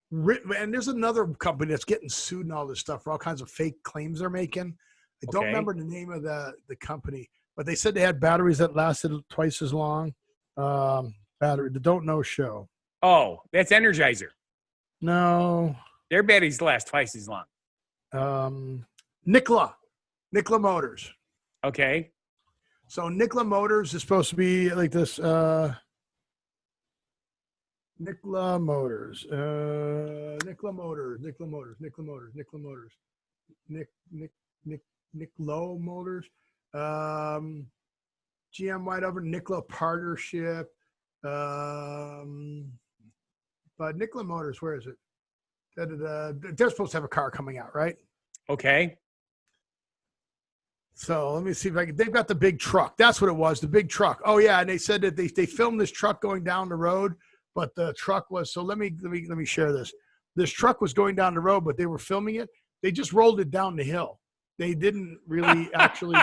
And there's another company that's getting sued and all this stuff for all kinds of fake claims they're making. I don't remember the name of the company, but they said they had batteries that lasted twice as long. The Don't Know Show. Oh, that's Energizer. No. Their batteries last twice as long. Nikola Motors. Okay. So Nikola Motors is supposed to be like this. Nikola Motors. Nikola Motors. GM White over Nikola partnership. But Nikola Motors, where is it? They're supposed to have a car coming out, right? Okay. So let me see if I can. They've got the big truck. That's what it was, the big truck. Oh yeah, and they said that they filmed this truck going down the road, but the truck was. So let me share this. This truck was going down the road, but they were filming it. They just rolled it down the hill. They didn't really actually.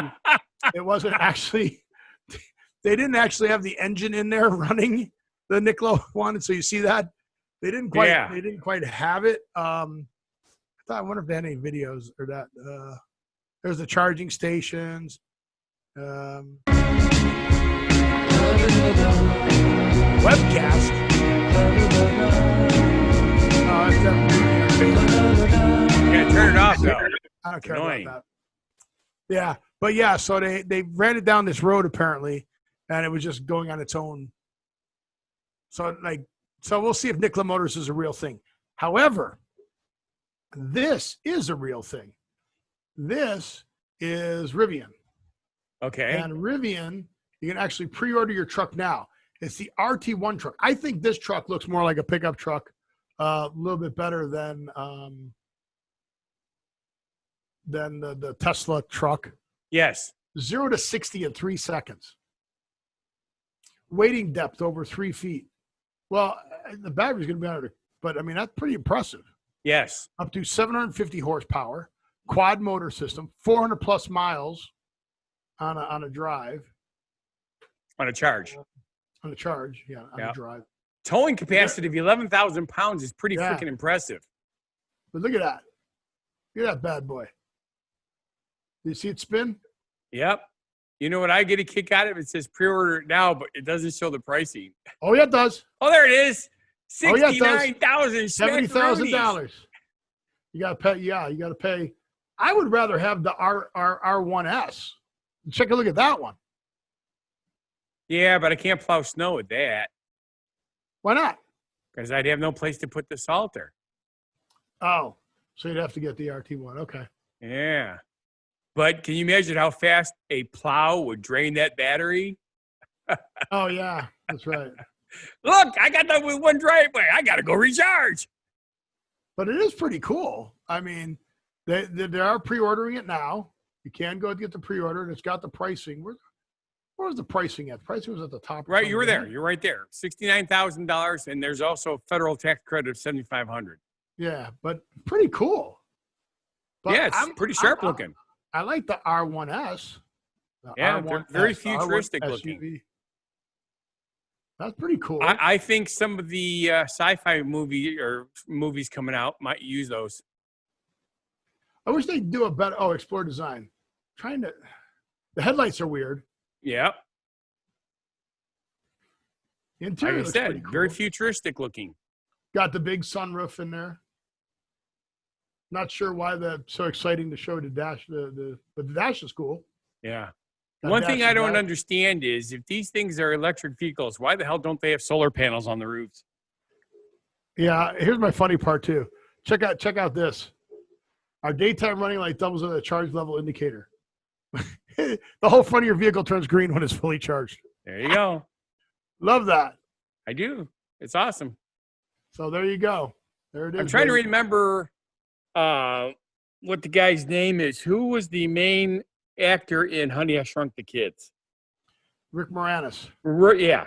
It wasn't actually. They didn't actually have the engine in there running the Nikola one. So you see that. They didn't quite. Yeah. They didn't quite have it. I wonder if they had any videos or that. There's the charging stations. Webcast. Yeah, turn it off though. I don't care about that. Yeah, but yeah. So they ran it down this road apparently, and it was just going on its own. So we'll see if Nikola Motors is a real thing. However, this is a real thing. This is Rivian. Okay. And Rivian, you can actually pre-order your truck now. It's the RT1 truck. I think this truck looks more like a pickup truck, a little bit better than the Tesla truck. Yes. 0 to 60 in 3 seconds. Weighting depth over 3 feet. Well, the battery's going to be under, but I mean, that's pretty impressive. Yes. Up to 750 horsepower, quad motor system, 400 plus miles on a drive. On a charge. On a charge, yeah, on a drive. Towing capacity of 11,000 pounds is pretty freaking impressive. But look at that. Look at that bad boy. Do you see it spin? Yep. You know what I get a kick out of? It says pre-order it now, but it doesn't show the pricing. Oh, yeah, it does. Oh, there it is. $69,000. $70,000. You got to pay. Yeah, you got to pay. I would rather have the R1S. Check a look at that one. Yeah, but I can't plow snow with that. Why not? Because I'd have no place to put the salter. Oh, so you'd have to get the RT1. Okay. Yeah. But can you imagine how fast a plow would drain that battery? Oh, yeah. That's right. Look, I got done with one driveway. I got to go recharge. But it is pretty cool. I mean, they are pre-ordering it now. You can go get the pre-order, and it's got the pricing. Where was the pricing at? The pricing was at the top. Right, you were there. You're right there. $69,000, and there's also a federal tax credit of $7,500. Yeah, but pretty cool. But yeah, it's pretty sharp looking. I like the R1S. Yeah, they're very futuristic looking. That's pretty cool. I think some of the sci-fi movies coming out might use those. I wish they'd do a better. Oh, Explore Design. The headlights are weird. Yeah. The interior like I looks said, pretty cool. Very futuristic looking. Got the big sunroof in there. Not sure why that's so exciting to show the dash. The dash is cool. Yeah. One thing I don't understand is if these things are electric vehicles, why the hell don't they have solar panels on the roofs? Yeah, here's my funny part too. Check out this. Our daytime running light doubles as a charge level indicator. The whole front of your vehicle turns green when it's fully charged. There you go. Love that. I do. It's awesome. So there you go. There it is. I'm trying to remember what the guy's name is. Who was the main actor in Honey, I Shrunk the Kids? Rick Moranis. Yeah.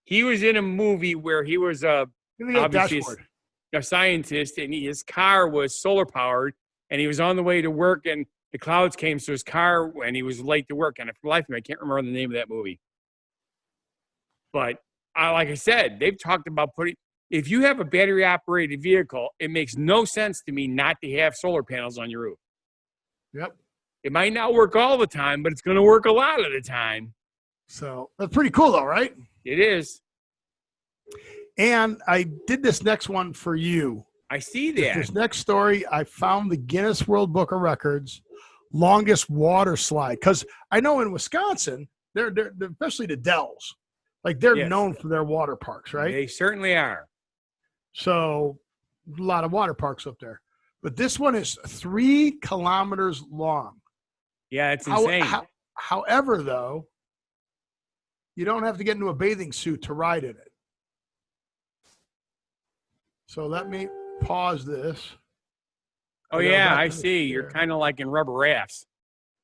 He was in a movie where he was obviously a scientist, and his car was solar powered, and he was on the way to work, and the clouds came, so his car, and he was late to work. And for the life of me, I can't remember the name of that movie. But like I said, they've talked about if you have a battery operated vehicle, it makes no sense to me not to have solar panels on your roof. Yep. It might not work all the time, but it's going to work a lot of the time. So that's pretty cool though, right? It is. And I did this next one for you. I see that. This next story, I found the Guinness World Book of Records longest water slide. Because I know in Wisconsin, they're especially the Dells, like they're known for their water parks, right? They certainly are. So a lot of water parks up there. But this one is 3 kilometers long. Yeah, it's insane. However, though, you don't have to get into a bathing suit to ride in it. So let me pause this. Oh, yeah, I see. You're kind of like in rubber rafts.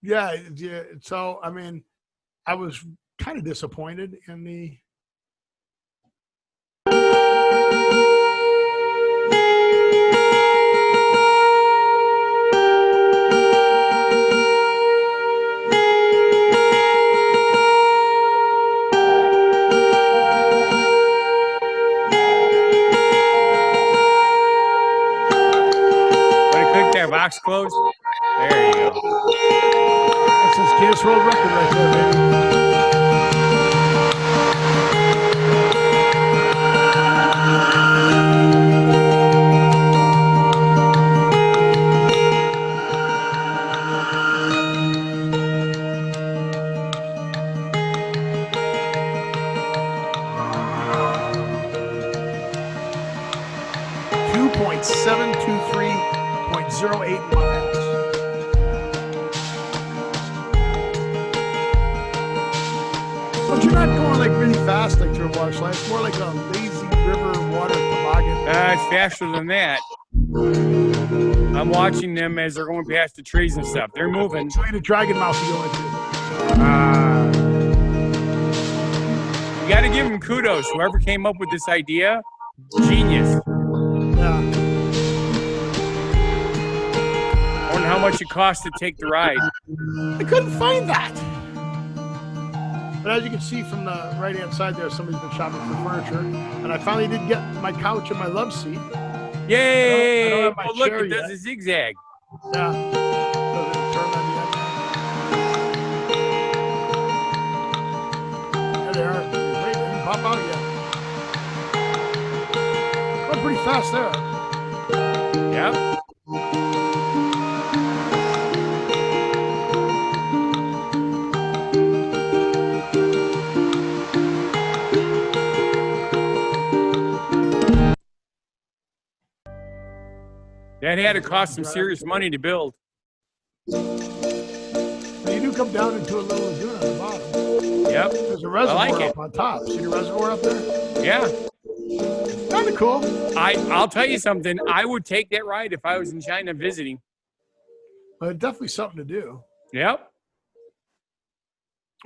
Yeah. So, I mean, I was kind of disappointed in the... Box closed. There you go. That's his Guinness World Record right there, baby. miles. But you're not going like really fast like through a water slide. It's more like a lazy river water toboggan. It's faster than that. I'm watching them as they're going past the trees and stuff. They're moving. Show you the dragon mouth you go into. You got to give them kudos. Whoever came up with this idea, genius. Yeah. I wonder how much it costs to take the ride. I couldn't find that. But as you can see from the right-hand side there, somebody's been shopping for furniture. And I finally did get my couch and my love seat. Yay! I don't have my Oh, look, chair it does yet. a zigzag. Yeah. So then turn on the end. There they are. Wait, they didn't pop out yet. Going pretty fast there. Yeah. That had to cost some serious money to build. You do come down into a little lagoon on the bottom. Yep. There's a reservoir like up on top. See the reservoir up there? Yeah. Kind of cool. I'll tell you something. I would take that ride if I was in China visiting. Well, definitely something to do. Yep.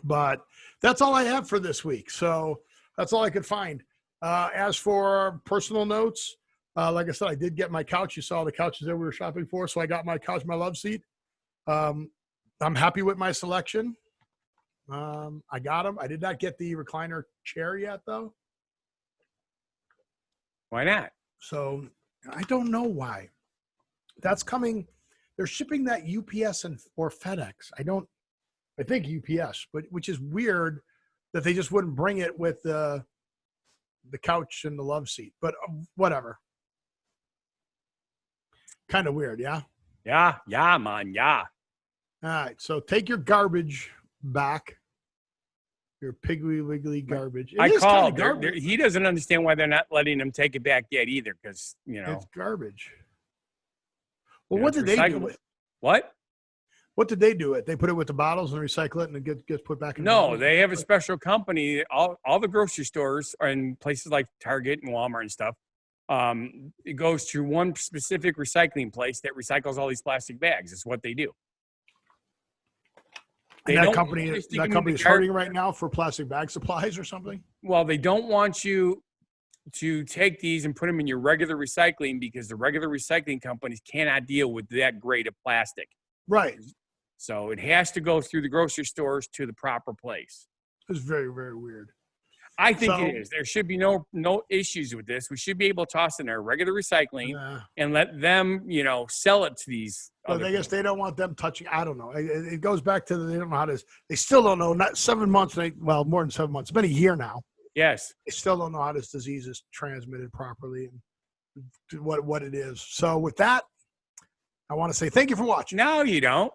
But that's all I have for this week. So that's all I could find. As for personal notes, like I said, I did get my couch. You saw the couches that we were shopping for. So I got my couch, my love seat. I'm happy with my selection. I got them. I did not get the recliner chair yet, though. Why not? So I don't know why. That's coming. They're shipping that UPS or FedEx. I think UPS, but which is weird that they just wouldn't bring it with the couch and the love seat. But whatever. Kind of weird, yeah? Yeah, man, yeah. All right, so take your garbage back. Your piggly wiggly garbage. I called. He doesn't understand why they're not letting him take it back yet either, because, you know. It's garbage. Well, what did they do with it? What? What did they do it? They put it with the bottles and recycle it and it gets put back in the No, bottles? they have a special company. All the grocery stores are in places like Target and Walmart and stuff. It goes to one specific recycling place that recycles all these plastic bags. It's what they do. And that company is hurting right now for plastic bag supplies or something? Well, they don't want you to take these and put them in your regular recycling because the regular recycling companies cannot deal with that grade of plastic. Right. So it has to go through the grocery stores to the proper place. It's very, very weird. I think it is. There should be no issues with this. We should be able to toss in our regular recycling and let them, sell it to these. But I guess they don't want them touching. I don't know. It goes back to they don't know how to. They still don't know. Not 7 months. Well, more than 7 months. It's been a year now. Yes. They still don't know how this disease is transmitted properly and what it is. So with that, I want to say thank you for watching. No, you don't.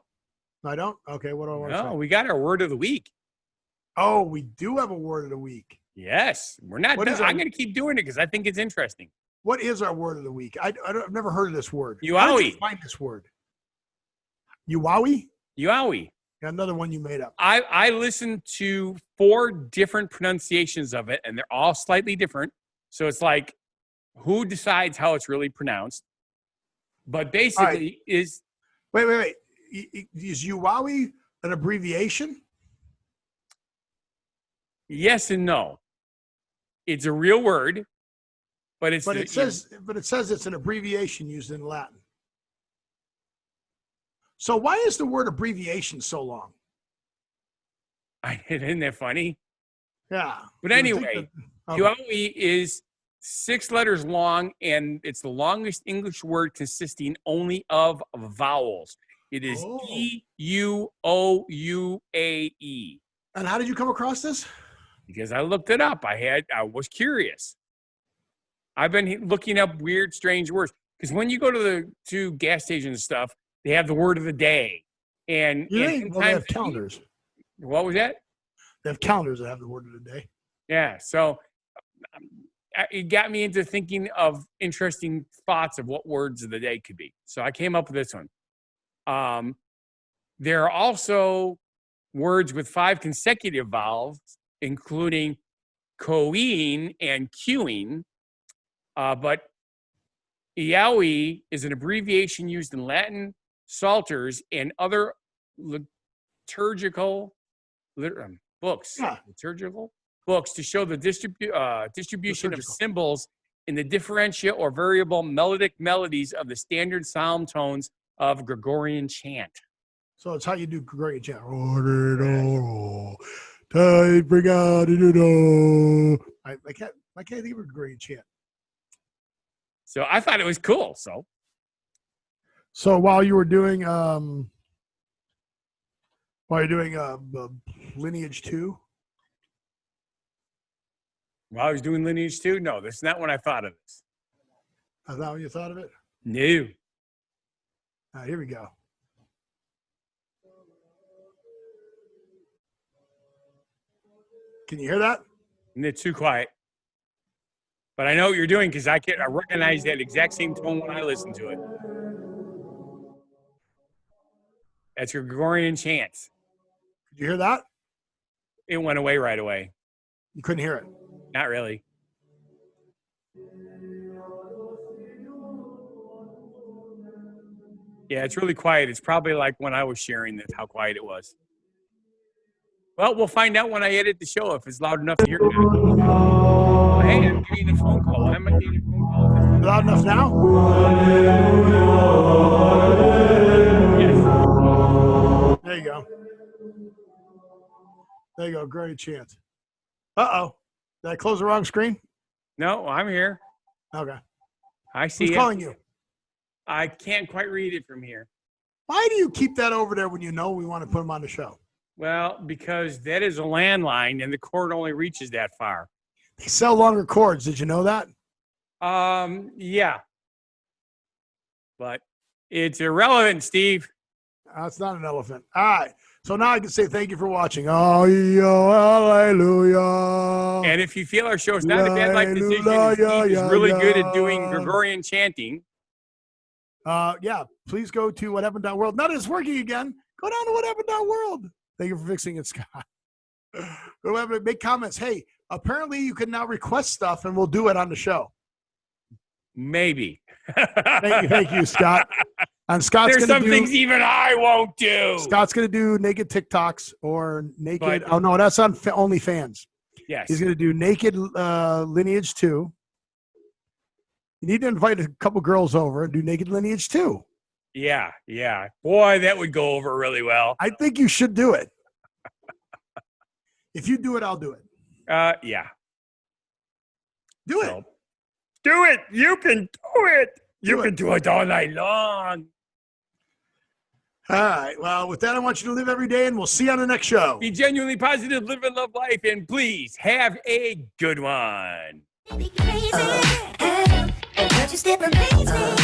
I don't. Okay. What do I want to say? No, we got our word of the week. Oh, we do have a word of the week. Yes, we're not. I'm going to keep doing it because I think it's interesting. What is our word of the week? I've never heard of this word. Euouae. How did you find this word? Euouae? Euouae. Another one you made up. I listened to 4 different pronunciations of it, and they're all slightly different. So it's like, who decides how it's really pronounced? But basically, is wait. Is Euouae an abbreviation? Yes and no. It's a real word, but it says it's an abbreviation used in Latin. So why is the word abbreviation so long? Isn't that funny? Yeah. But anyway, Euouae is 6 letters long, and it's the longest English word consisting only of vowels. It is E-U-O-U-A-E. And how did you come across this? Because I looked it up. I was curious. I've been looking up weird, strange words. Because when you go to gas stations and stuff, they have the word of the day. And they have calendars. What was that? They have calendars that have the word of the day. Yeah. So it got me into thinking of interesting thoughts of what words of the day could be. So I came up with this one. There are also words with 5 consecutive vowels, including coing and queuing. But Euouae is an abbreviation used in Latin psalters and other liturgical books. Yeah. Liturgical books to show the distribution of symbols in the differential or variable melodic melodies of the standard psalm tones of Gregorian chant. So it's how you do Gregorian chant. Tide, bring out I can't think of a great chant. So I thought it was cool. So while you were doing Lineage 2, while I was doing Lineage 2, no, that's not when I thought of this. is that when you thought of it? No. All right, here we go. Can you hear that? And it's too quiet. But I know what you're doing because I recognize that exact same tone when I listen to it. That's your Gregorian chants. Did you hear that? It went away right away. You couldn't hear it. Not really. Yeah, it's really quiet. It's probably like when I was sharing this, how quiet it was. Well, we'll find out when I edit the show if it's loud enough to hear it. Oh, hey, I'm getting a phone call. I'm getting a phone call. Loud enough now? Yes. There you go. There you go. Great chance. Uh-oh. Did I close the wrong screen? No, I'm here. Okay. I see Who's it. calling you? I can't quite read it from here. Why do you keep that over there when you know we want to put them on the show? Well, because that is a landline and the cord only reaches that far. They sell longer cords. Did you know that? Yeah. But it's irrelevant, Steve. It's not an elephant. All right. So now I can say thank you for watching. Oh, hallelujah. And if you feel our show's not a bad life decision, and Steve is really good at doing Gregorian chanting. Yeah, please go to whathappened.world. Now that it's working again, go down to whathappened.world. Thank you for fixing it, Scott. Go ahead and make comments. Hey, apparently you can now request stuff and we'll do it on the show. Maybe. Thank you, Scott. And Scott's There's some things even I won't do. Scott's going to do naked TikToks or naked. Oh, no, that's on OnlyFans. Yes. He's going to do naked Lineage 2. You need to invite a couple girls over and do naked Lineage 2. Yeah. Boy, that would go over really well. I think you should do it. If you do it, I'll do it. Yeah. Do it. Do it. You can do it. You can do it all night long. All right. Well, with that, I want you to live every day, and we'll see you on the next show. Be genuinely positive, live and love life, and please have a good one. Crazy, and just it remains me.